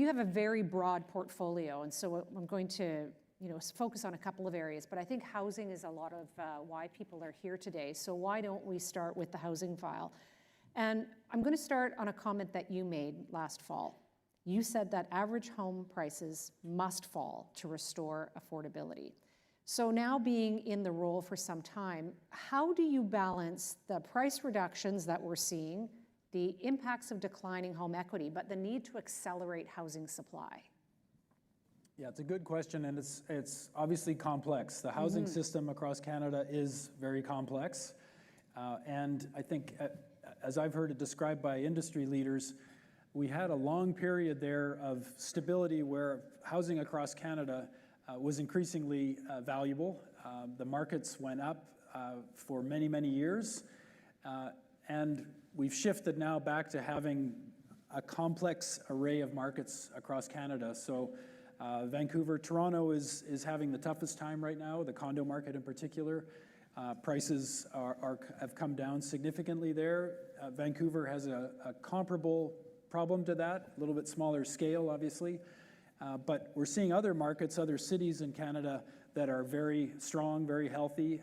you have a very broad portfolio, and so I'm going to focus on a couple of areas, but I think housing is a lot of why people are here today. So why don't we start with the housing file? And I'm going to start on a comment that you made last fall. You said that average home prices must fall to restore affordability. So now being in the role for some time, how do you balance the price reductions that we're seeing, the impacts of declining home equity, but the need to accelerate housing supply? Yeah, it's a good question, and it's obviously complex. The housing system across Canada is very complex, and I think, as I've heard it described by industry leaders, we had a long period there of stability where housing across Canada was increasingly valuable. The markets went up for many, many years, and we've shifted now back to having a complex array of markets across Canada. So Vancouver, Toronto is having the toughest time right now, the condo market in particular. Prices have come down significantly there. Vancouver has a comparable problem to that, a little bit smaller scale, obviously. But we're seeing other markets, other cities in Canada that are very strong, very healthy,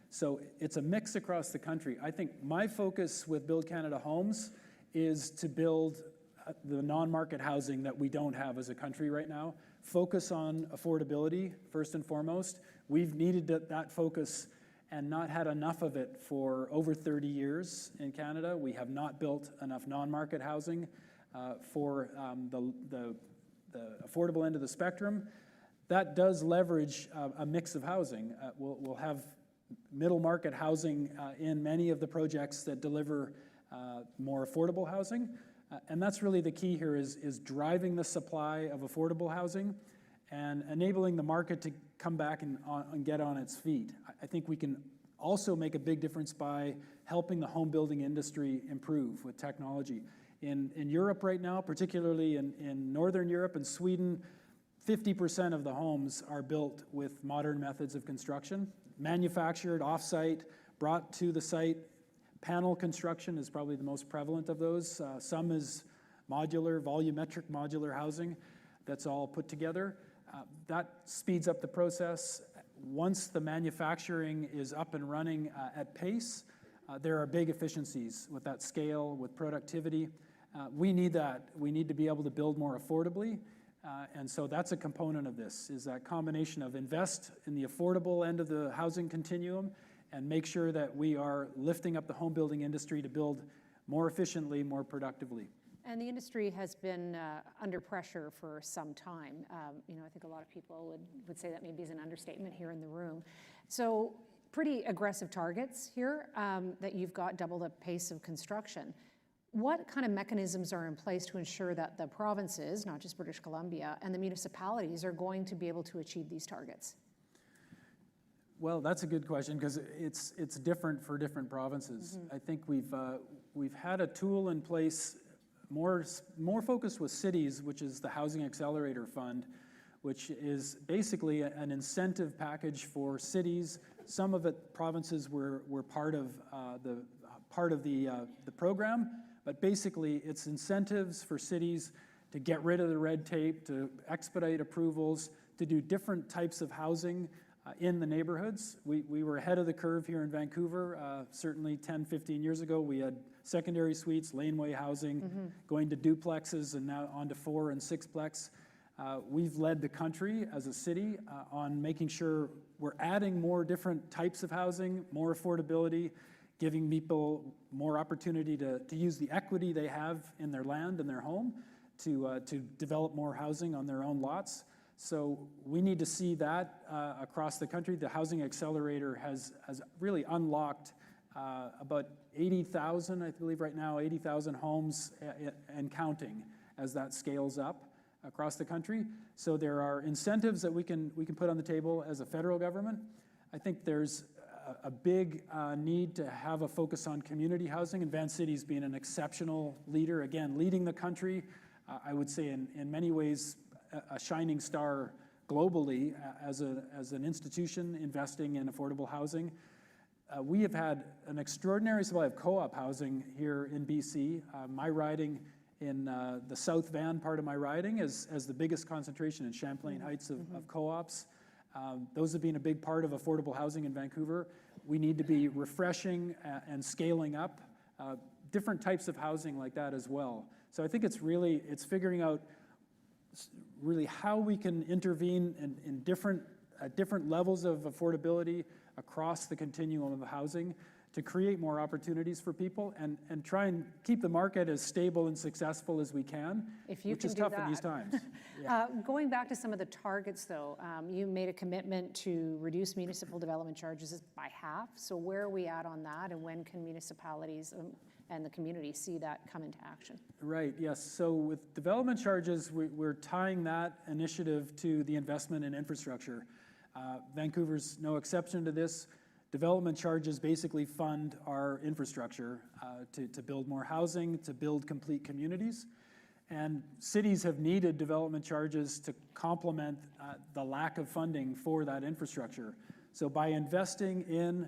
so it's a mix across the country. I think my focus with Build Canada Homes is to build the non-market housing that we don't have as a country right now. Focus on affordability, first and foremost. We've needed that focus and not had enough of it for over 30 years in Canada. We have not built enough non-market housing for the affordable end of the spectrum. That does leverage a mix of housing. We'll have middle market housing in many of the projects that deliver more affordable housing. And that's really the key here is driving the supply of affordable housing and enabling the market to come back and get on its feet. I think we can also make a big difference by helping the home building industry improve with technology. In Europe right now, particularly in Northern Europe and Sweden, 50% of the homes are built with modern methods of construction, manufactured off-site, brought to the site. Panel construction is probably the most prevalent of those. Some is modular, volumetric modular housing that's all put together. That speeds up the process. Once the manufacturing is up and running at pace, there are big efficiencies with that scale, with productivity. We need that. We need to be able to build more affordably. And so that's a component of this, is that combination of invest in the affordable end of the housing continuum and make sure that we are lifting up the home building industry to build more efficiently, more productively. And the industry has been under pressure for some time. I think a lot of people would say that maybe is an understatement here in the room. So pretty aggressive targets here that you've got double the pace of construction. What kind of mechanisms are in place to ensure that the provinces, not just British Columbia, and the municipalities are going to be able to achieve these targets? Well, that's a good question because it's different for different provinces. I think we've had a tool in place more focused with cities, which is the Housing Accelerator Fund, which is basically an incentive package for cities. Some of it provinces were part of the program, but basically it's incentives for cities to get rid of the red tape, to expedite approvals, to do different types of housing in the neighborhoods. We were ahead of the curve here in Vancouver. Certainly 10, 15 years ago, we had secondary suites, laneway housing, going to duplexes, and now on to 4 and 6-plex. We've led the country as a city on making sure we're adding more different types of housing, more affordability, giving people more opportunity to use the equity they have in their land and their home to develop more housing on their own lots. So we need to see that across the country. The Housing Accelerator has really unlocked about 80,000, I believe right now, 80,000 homes and counting as that scales up across the country. So there are incentives that we can put on the table as a federal government. I think there's a big need to have a focus on community housing, and Vancity's being an exceptional leader, again, leading the country. I would say in many ways a shining star globally as an institution investing in affordable housing. We have had an extraordinary supply of co-op housing here in BC. My riding in the South Van part of my riding as the biggest concentration in Champlain Heights of co-ops. Those have been a big part of affordable housing in Vancouver. We need to be refreshing and scaling up different types of housing like that as well. So I think it's figuring out really how we can intervene in different levels of affordability across the continuum of housing to create more opportunities for people and try and keep the market as stable and successful as we can, which is tough in these times. Yeah. Going back to some of the targets, though, you made a commitment to reduce municipal development charges by half. So where are we at on that, and when can municipalities and the community see that come into action? Right, yes. So with development charges, we're tying that initiative to the investment in infrastructure. Vancouver's no exception to this. Development charges basically fund our infrastructure to build more housing, to build complete communities. And cities have needed development charges to complement the lack of funding for that infrastructure. So by investing in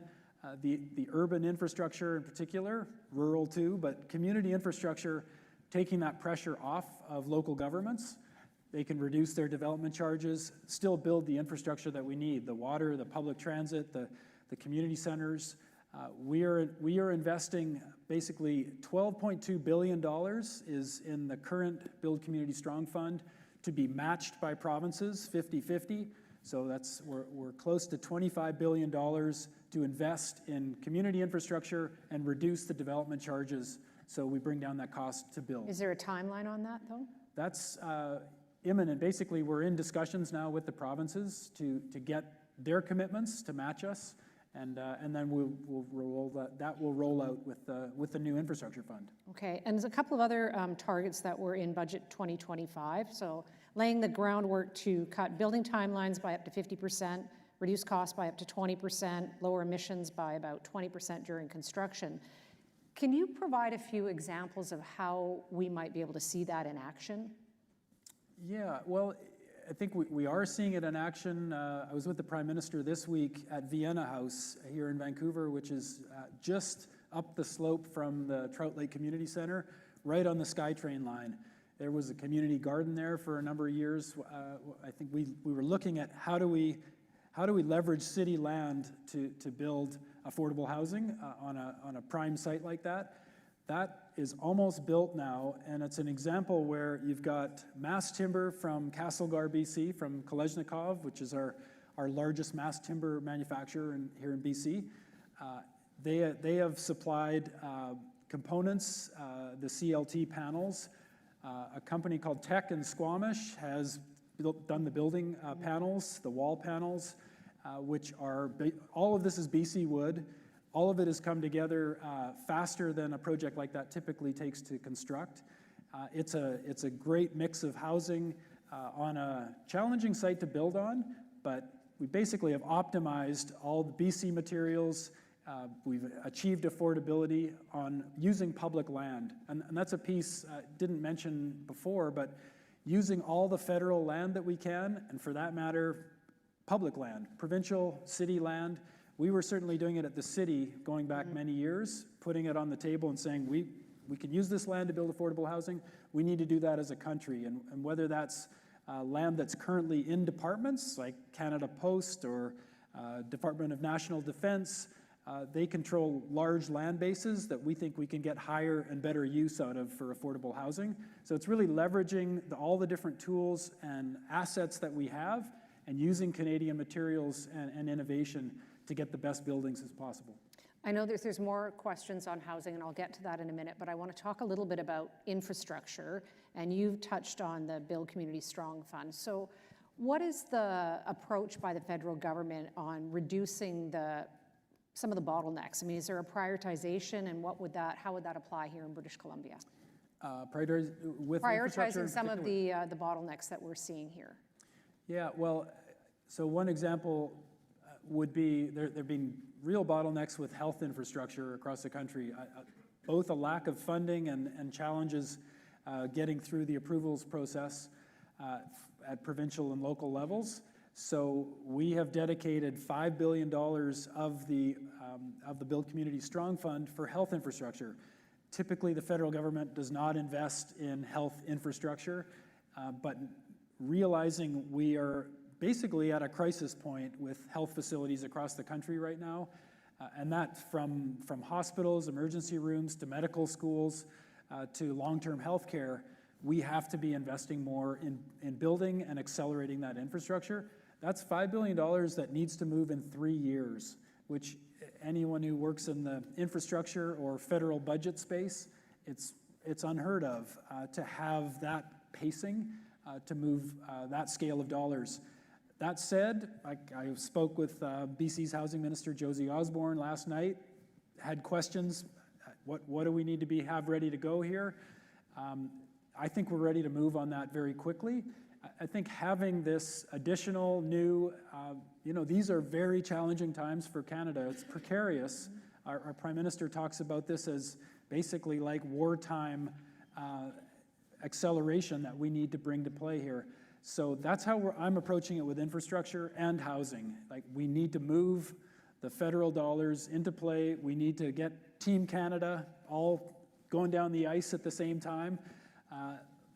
the urban infrastructure in particular, rural too, but community infrastructure, taking that pressure off of local governments, they can reduce their development charges, still build the infrastructure that we need, the water, the public transit, the community centers. We are investing basically $12.2 billion is in the current Build Community Strong Fund to be matched by provinces 50-50. So we're close to $25 billion to invest in community infrastructure and reduce the development charges so we bring down that cost to build. Is there a timeline on that, though? That's imminent. Basically, we're in discussions now with the provinces to get their commitments to match us. And then we'll roll that will roll out with the new infrastructure fund. Okay, and there's a couple of other targets that were in budget 2025. So laying the groundwork to cut building timelines by up to 50%, reduce costs by up to 20%, lower emissions by about 20% during construction. Can you provide a few examples of how we might be able to see that in action? Yeah, well, I think we are seeing it in action. I was with the Prime Minister this week at Vienna House here in Vancouver, which is just up the slope from the Trout Lake Community Center, right on the SkyTrain line. There was a community garden there for a number of years. I think we were looking at how do we leverage city land to build affordable housing on a prime site like that. That is almost built now, and it's an example where you've got mass timber from Castlegar, BC, from Kolesnikov, which is our largest mass timber manufacturer here in BC. They have supplied components, the CLT panels. A company called Tech in Squamish has done the building panels, the wall panels, which are, all of this is BC wood. All of it has come together faster than a project like that typically takes to construct. It's a great mix of housing on a challenging site to build on, but we basically have optimized all the BC materials. We've achieved affordability on using public land. And that's a piece I didn't mention before, but using all the federal land that we can, and for that matter, public land, provincial, city land. We were certainly doing it at the city going back many years, putting it on the table and saying, we can use this land to build affordable housing. We need to do that as a country. And whether that's land that's currently in departments like Canada Post or Department of National Defense, they control large land bases that we think we can get higher and better use out of for affordable housing. So it's really leveraging all the different tools and assets that we have and using Canadian materials and innovation to get the best buildings as possible. I know there's more questions on housing, and I'll get to that in a minute, but I want to talk a little bit about infrastructure, and you've touched on the Build Community Strong Fund. So what is the approach by the federal government on reducing some of the bottlenecks? I mean, is there a prioritization, and how would that apply here in British Columbia? Prioritizing some of the bottlenecks that we're seeing here. Yeah, well, so one example would be there have been real bottlenecks with health infrastructure across the country, both a lack of funding and challenges getting through the approvals process at provincial and local levels. So we have dedicated $5 billion of the Build Community Strong Fund for health infrastructure typically the federal government does not invest in health infrastructure, but realizing we are basically at a crisis point with health facilities across the country right now, and that from hospitals, emergency rooms, to medical schools, to long-term health care, we have to be investing more in building and accelerating that infrastructure. That's $5 billion that needs to move in 3 years, which anyone who works in the infrastructure or federal budget space, it's unheard of to have that pacing to move that scale of dollars. That said, I spoke with BC's Housing Minister Josie Osborne last night, had questions, what do we need to have ready to go here? I think we're ready to move on that very quickly. I think having this additional new, these are very challenging times for Canada. It's precarious. Our Prime Minister talks about this as basically like wartime acceleration that we need to bring to play here. So that's how I'm approaching it with infrastructure and housing. Like, we need to move the federal dollars into play. We need to get Team Canada all going down the ice at the same time,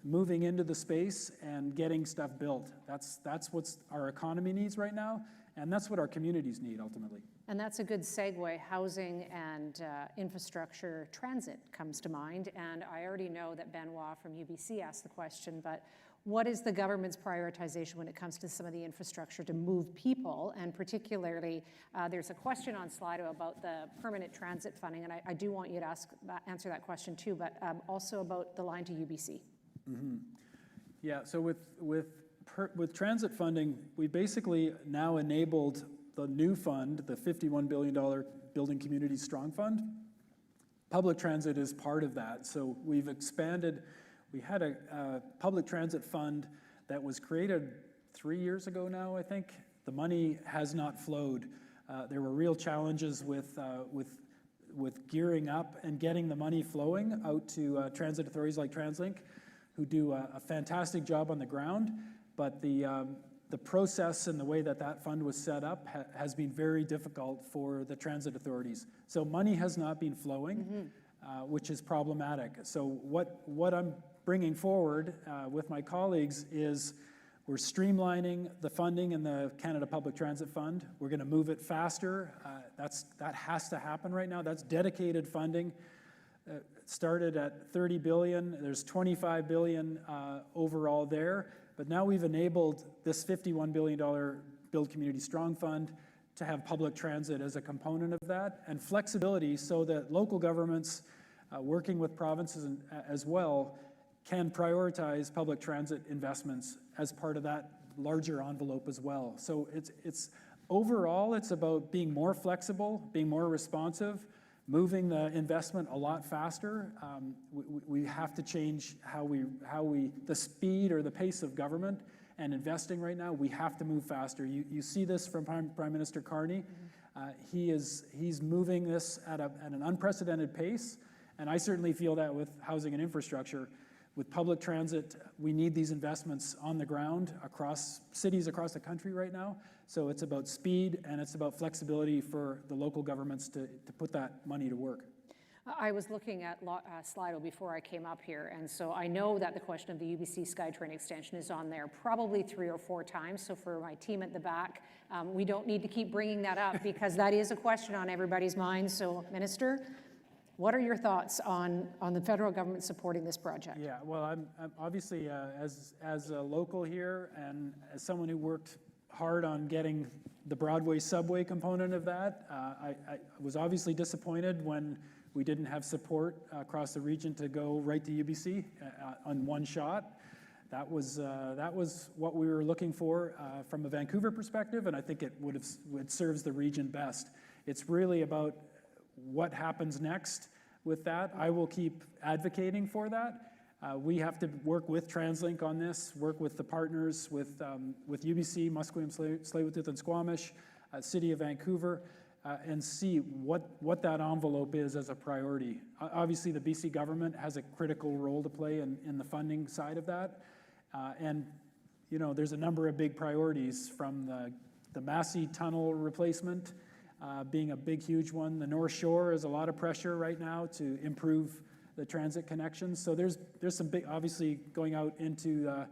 moving into the space and getting stuff built. That's what our economy needs right now, and that's what our communities need ultimately. And that's a good segue. Housing and infrastructure, transit comes to mind, and I already know that Benoit from UBC asked the question, but what is the government's prioritization when it comes to some of the infrastructure to move people? And particularly, there's a question on Slido about the permanent transit funding, and I do want you to answer that question too, but also about the line to UBC. Mm-hmm. Yeah, so with transit funding, we basically now enabled the new fund, the $51 billion Building Communities Strong Fund. Public transit is part of that, so we've expanded. We had a public transit fund that was created 3 years ago now, I think. The money has not flowed. There were real challenges with gearing up and getting the money flowing out to transit authorities like TransLink, who do a fantastic job on the ground. But the process and the way that fund was set up has been very difficult for the transit authorities. So money has not been flowing, which is problematic. So what I'm bringing forward with my colleagues is we're streamlining the funding in the Canada Public Transit Fund. We're going to move it faster. That has to happen right now. That's dedicated funding. It started at $30 billion. There's $25 billion overall there. But now we've enabled this $51 billion Build Community Strong Fund to have public transit as a component of that, and flexibility so that local governments working with provinces as well can prioritize public transit investments as part of that larger envelope as well. So it's overall, it's about being more flexible, being more responsive, moving the investment a lot faster. We have to change the speed or the pace of government and investing right now. We have to move faster. You see this from Prime Minister Carney. He's moving this at an unprecedented pace, and I certainly feel that with housing and infrastructure. With public transit, we need these investments on the ground across cities across the country right now. So it's about speed and it's about flexibility for the local governments to put that money to work. I was looking at Slido before I came up here, and so I know that the question of the UBC SkyTrain extension is on there probably 3 or 4 times. So for my team at the back, we don't need to keep bringing that up because that is a question on everybody's mind. So, Minister, what are your thoughts on the federal government supporting this project? Yeah, well, I'm obviously, as a local here and as someone who worked hard on getting the Broadway subway component of that, I was obviously disappointed when we didn't have support across the region to go right to UBC on one shot. That was what we were looking for from a Vancouver perspective, and I think it serves the region best. It's really about what happens next with that. I will keep advocating for that. We have to work with TransLink on this, work with the partners, with UBC, Musqueam, Tsleil-Waututh, and Squamish, City of Vancouver, and see what that envelope is as a priority. Obviously, the BC government has a critical role to play in the funding side of that. And there's a number of big priorities, from the Massey Tunnel being a big, huge one. The North Shore is a lot of pressure right now to improve the transit connections. So there's some big, obviously going out into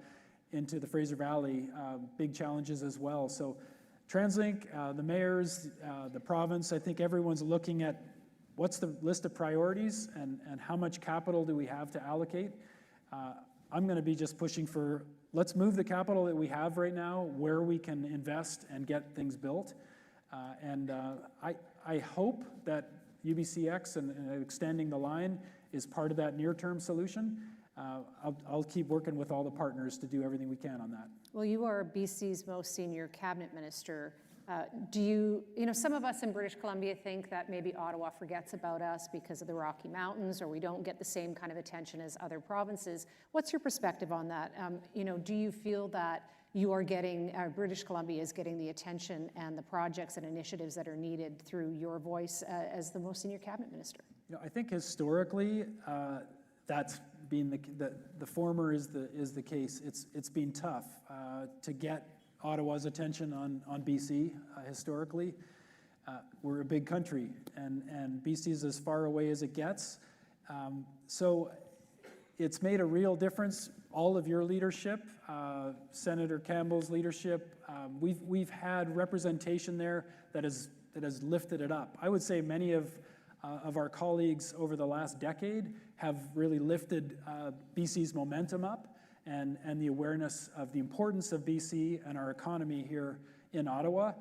the Fraser Valley, big challenges as well. So TransLink, the mayors, the province, I think everyone's looking at what's the list of priorities and how much capital do we have to allocate. I'm going to be just pushing for, let's move the capital that we have right now where we can invest and get things built. I hope that UBCX and extending the line is part of that near-term solution. I'll keep working with all the partners to do everything we can on that. Well, you are BC's most senior cabinet minister. Some of us in British Columbia think that maybe Ottawa forgets about us because of the Rocky Mountains, or we don't get the same kind of attention as other provinces. What's your perspective on that? Do you feel that you are getting, British Columbia is getting the attention and the projects and initiatives that are needed through your voice as the most senior cabinet minister? I think historically, that's been the former is the case. It's been tough to get Ottawa's attention on BC historically. We're a big country, and BC is as far away as it gets. So it's made a real difference. All of your leadership, Senator Campbell's leadership, we've had representation there that has lifted it up. I would say many of our colleagues over the last decade have really lifted BC's momentum up and the awareness of the importance of BC and our economy here in Ottawa.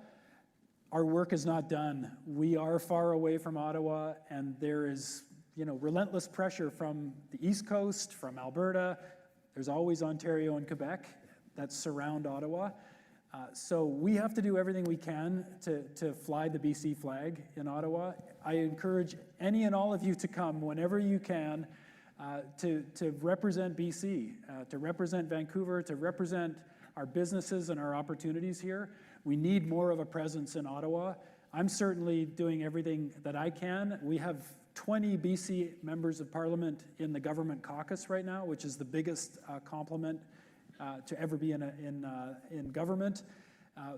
Our work is not done. We are far away from Ottawa, and there is relentless pressure from the East Coast, from Alberta. There's always Ontario and Quebec that surround Ottawa. So we have to do everything we can to fly the BC flag in Ottawa. I encourage any and all of you to come whenever you can to represent BC, to represent Vancouver, to represent our businesses and our opportunities here. We need more of a presence in Ottawa. I'm certainly doing everything that I can. We have 20 BC members of parliament in the government caucus right now, which is the biggest compliment to ever be in government.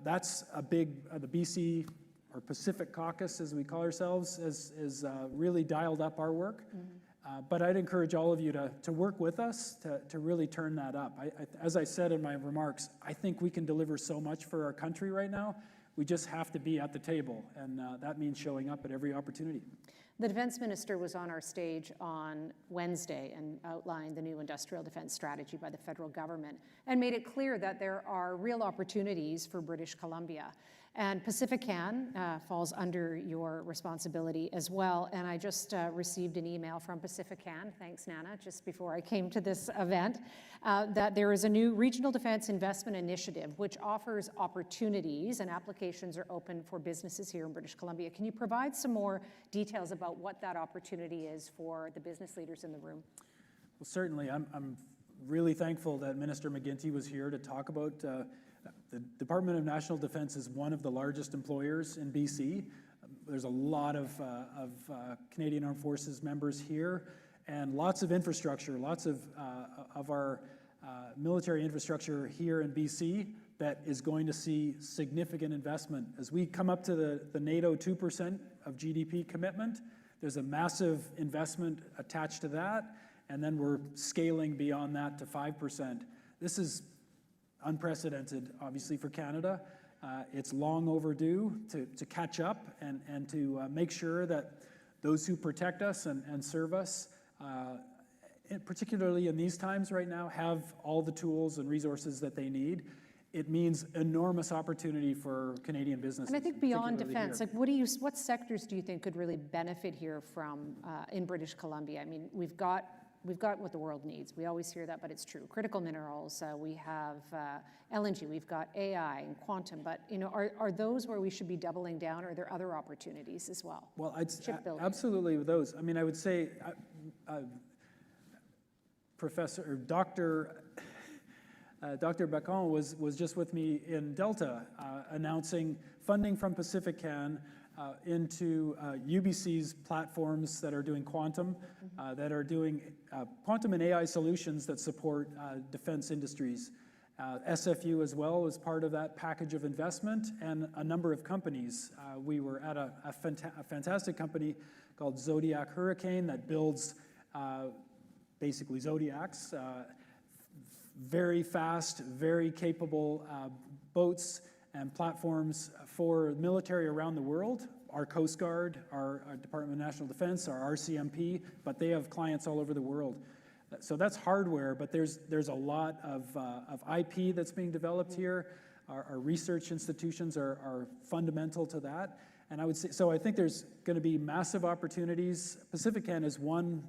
That's a big, the BC or Pacific Caucus, as we call ourselves, is really dialed up our work. But I'd encourage all of you to work with us to really turn that up. As I said in my remarks, I think we can deliver so much for our country right now. We just have to be at the table, and that means showing up at every opportunity. The Defence Minister was on our stage on Wednesday and outlined the new industrial defence strategy by the federal government and made it clear that there are real opportunities for British Columbia. And PacifiCan falls under your responsibility as well. And I just received an email from PacifiCan, thanks Nana, just before I came to this event, that there is a new Regional Defence Investment Initiative which offers opportunities, and applications are open for businesses here in British Columbia. Can you provide some more details about what that opportunity is for the business leaders in the room? Well, certainly. I'm really thankful that Minister McGuinty was here to talk about the Department of National Defence is one of the largest employers in BC. There's a lot of Canadian Armed Forces members here, and lots of infrastructure, lots of our military infrastructure here in BC that is going to see significant investment. As we come up to the NATO 2% of GDP commitment, there's a massive investment attached to that, and then we're scaling beyond that to 5%. This is unprecedented, obviously, for Canada. It's long overdue to catch up and to make sure that those who protect us and serve us, particularly in these times right now, have all the tools and resources that they need. It means enormous opportunity for Canadian businesses. And I think beyond defense, like what sectors do you think could really benefit here from in British Columbia? I mean, we've got what the world needs. We always hear that, but it's true. Critical minerals, we have LNG, we've got AI and quantum, but are those where we should be doubling down, or are there other opportunities as well? Well, absolutely with those. I mean, I would say Dr. Bacon was just with me in Delta announcing funding from PacifiCan into UBC's platforms that are doing quantum, that are doing quantum and AI solutions that support defense industries. SFU as well is part of that package of investment, and a number of companies. We were at a fantastic company called Zodiac Hurricane that builds basically Zodiacs, very fast, very capable boats and platforms for military around the world. Our Coast Guard, our Department of National Defense, our RCMP, but they have clients all over the world. So that's hardware, but there's a lot of IP that's being developed here. Our research institutions are fundamental to that. And I would say, so I think there's going to be massive opportunities. PacifiCan is one,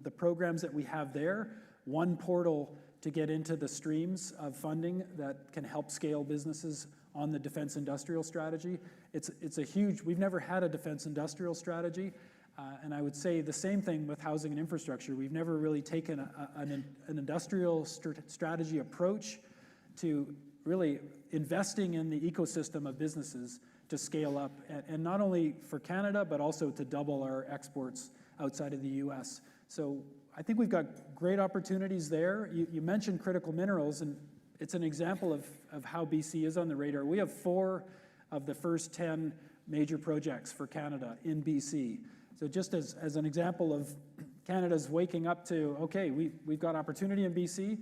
the programs that we have there, one portal to get into the streams of funding that can help scale businesses on the defense industrial strategy. It's a huge, we've never had a defense industrial strategy. And I would say the same thing with housing and infrastructure. We've never really taken an industrial strategy approach to really investing in the ecosystem of businesses to scale up, and not only for Canada, but also to double our exports outside of the US. So I think we've got great opportunities there. You mentioned critical minerals, and it's an example of how BC is on the radar. We have 4 of the first 10 major projects for Canada in BC. So just as an example of Canada's waking up to, okay, we've got opportunity in BC.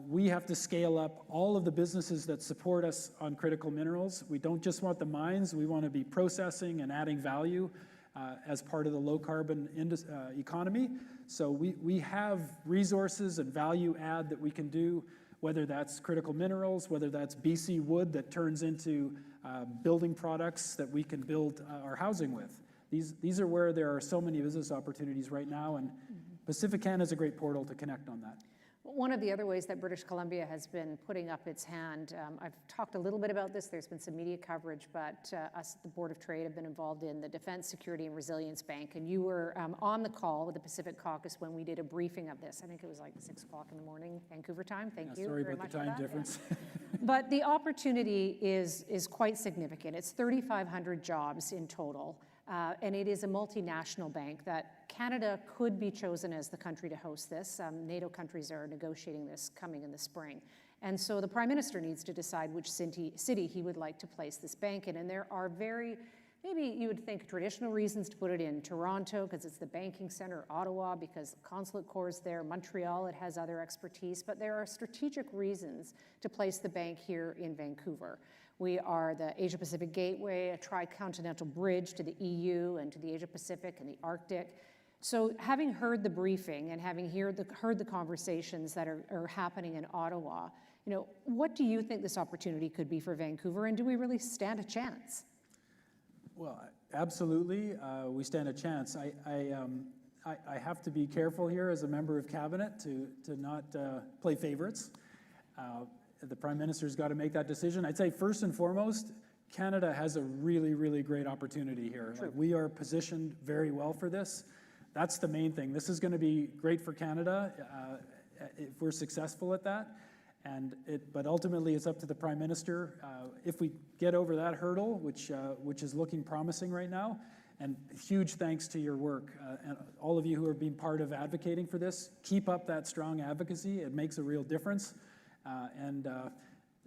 We have to scale up all of the businesses that support us on critical minerals. We don't just want the mines, we want to be processing and adding value as part of the low carbon economy. So we have resources and value add that we can do, whether that's critical minerals, whether that's BC wood that turns into building products that we can build our housing with. These are where there are so many business opportunities right now, and PacifiCan is a great portal to connect on that. One of the other ways that British Columbia has been putting up its hand, I've talked a little bit about this, there's been some media coverage, but us at the Board of Trade have been involved in the Defense, Security and Resilience Bank, and you were on the call with the Pacific Caucus when we did a briefing of this. I think it was like 6 o'clock in the morning, Vancouver time. Thank you sorry very about much the time for that. difference. Yeah. But the opportunity is quite significant. It's 3,500 jobs in total. And it is a multinational bank that Canada could be chosen as the country to host this. NATO countries are negotiating this coming in the spring. And so the Prime Minister needs to decide which city he would like to place this bank in. And there are maybe you would think traditional reasons to put it in Toronto because it's the banking center, Ottawa because the consulate corps is there, Montreal, it has other expertise, but there are strategic reasons to place the bank here in Vancouver. We are the Asia-Pacific gateway, a tri-continental bridge to the EU and to the Asia-Pacific and the Arctic. So having heard the briefing and having heard the conversations that are happening in Ottawa, what do you think this opportunity could be for Vancouver, and do we really stand a chance? Well, absolutely, we stand a chance. I have to be careful here as a member of cabinet to not play favorites. The Prime Minister's got to make that decision. I'd say first and foremost, Canada has a really, really great opportunity here. Like, we are positioned very well for this. That's the main thing. This is going to be great for Canada if we're successful at that. But ultimately, it's up to the Prime Minister. If we get over that hurdle, which is looking promising right now, and huge thanks to your work and all of you who are being part of advocating for this. Keep up that strong advocacy. It makes a real difference. And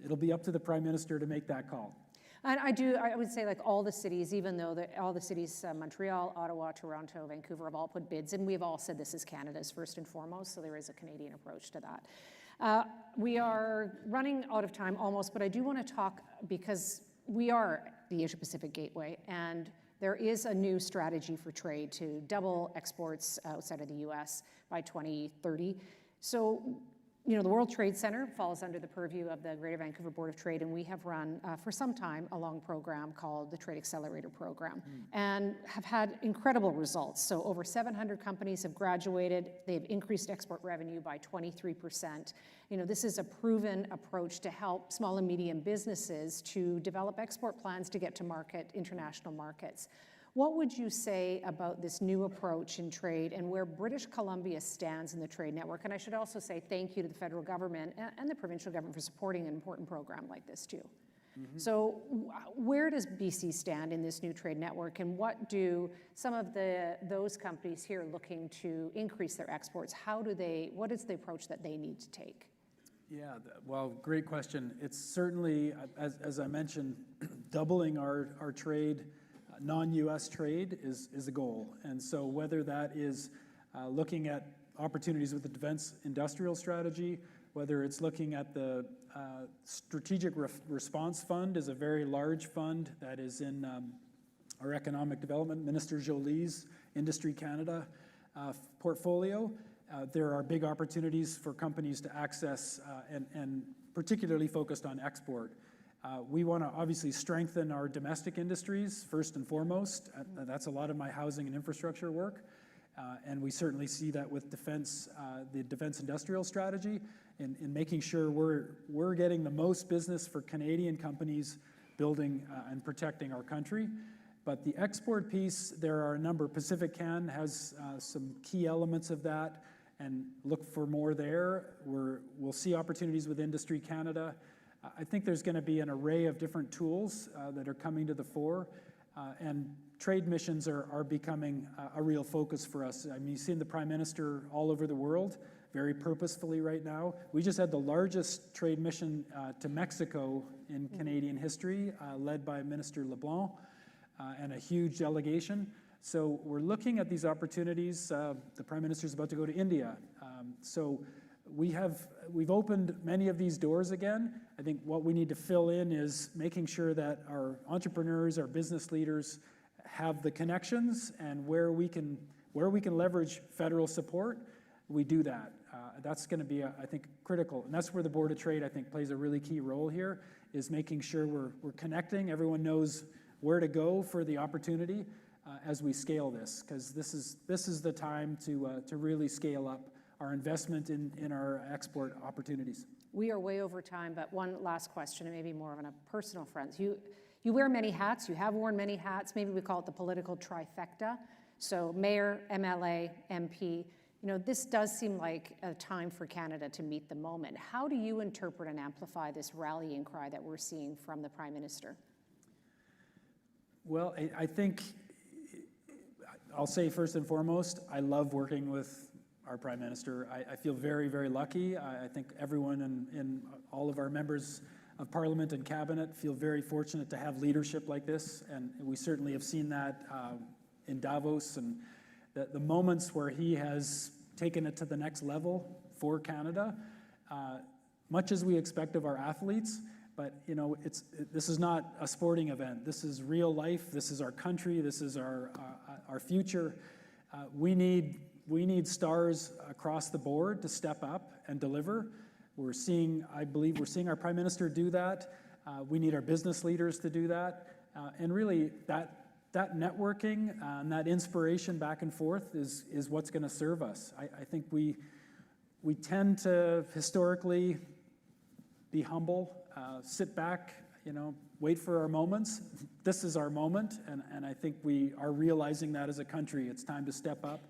it'll be up to the Prime Minister to make that call. And I would say like all the cities, even though all the cities, Montreal, Ottawa, Toronto, Vancouver have all put bids in, we've all said this is Canada's first and foremost, so there is a Canadian approach to that. We are running out of time almost, but I do want to talk because we are the Asia-Pacific gateway, and there is a new strategy for trade to double exports outside of the US by 2030. So, the World Trade Center falls under the purview of the Greater Vancouver Board of Trade, and we have run for some time a long program called the Trade Accelerator Program and have had incredible results. So over 700 companies have graduated. They've increased export revenue by 23%. This is a proven approach to help small and medium businesses to develop export plans to get to international markets. What would you say about this new approach in trade and where British Columbia stands in the trade network? And I should also say thank you to the federal government and the provincial government for supporting an important program like this too. So where does BC stand in this new trade network, and what do some of those companies here looking to increase their exports, what is the approach that they need to take? Yeah, well, great question. It's certainly, as I mentioned, doubling our trade, non-US trade is a goal. And so whether that is looking at opportunities with the Defense Industrial Strategy, whether it's looking at the Strategic Response Fund is a very large fund that is in our Economic Development Minister Jolie's Industry Canada portfolio. There are big opportunities for companies to access and particularly focused on export. We want to obviously strengthen our domestic industries first and foremost. That's a lot of my housing and infrastructure work. And we certainly see that with defense, the Defense Industrial Strategy, in making sure we're getting the most business for Canadian companies building and protecting our country. But the export piece, there are a number. PacifiCan has some key elements of that, and look for more there. We'll see opportunities with Industry Canada. I think there's going to be an array of different tools that are coming to the fore, and trade missions are becoming a real focus for us. I mean, you've seen the Prime Minister all over the world, very purposefully right now. We just had the largest trade mission to Mexico in Canadian history, led by Minister LeBlanc, and a huge delegation. So we're looking at these opportunities. The Prime Minister is about to go to India. So we've opened many of these doors again. I think what we need to fill in is making sure that our entrepreneurs, our business leaders have the connections, and where we can leverage federal support, we do that. That's going to be, I think, critical. And that's where the Board of Trade, I think, plays a really key role here, is making sure we're connecting. Everyone knows where to go for the opportunity as we scale this, because this is the time to really scale up our investment in our export opportunities. We are way over time, but one last question, and maybe more on a personal front. You wear many hats. You have worn many hats. Maybe we call it the political trifecta. So mayor, MLA, MP. You know, this does seem like a time for Canada to meet the moment. How do you interpret and amplify this rallying cry that we're seeing from the Prime Minister? Well, I think I'll say first and foremost, I love working with our Prime Minister. I feel very, very lucky. I think everyone and all of our members of Parliament and Cabinet feel very fortunate to have leadership like this, and we certainly have seen that in Davos, and the moments where he has taken it to the next level for Canada, much as we expect of our athletes. But you know, this is not a sporting event. This is real life. This is our country. This is our future. We need stars across the board to step up and deliver. I believe we're seeing our Prime Minister do that. We need our business leaders to do that. And really, that networking and that inspiration back and forth is what's going to serve us. I think we tend to historically be humble, sit back, wait for our moments. This is our moment, and I think we are realizing that as a country. It's time to step up,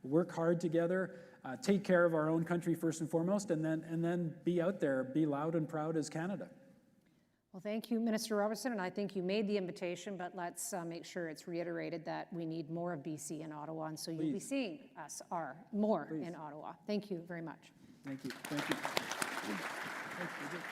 work hard together, take care of our own country first and foremost, and then be out there, be loud and proud as Canada. Well, thank you, Minister Robertson, and I think you made the invitation, but let's make sure it's reiterated that we need more of BC in Ottawa, and so you'll be seeing us more in Ottawa. Thank you very much. Thank you. Thank you. Thank you.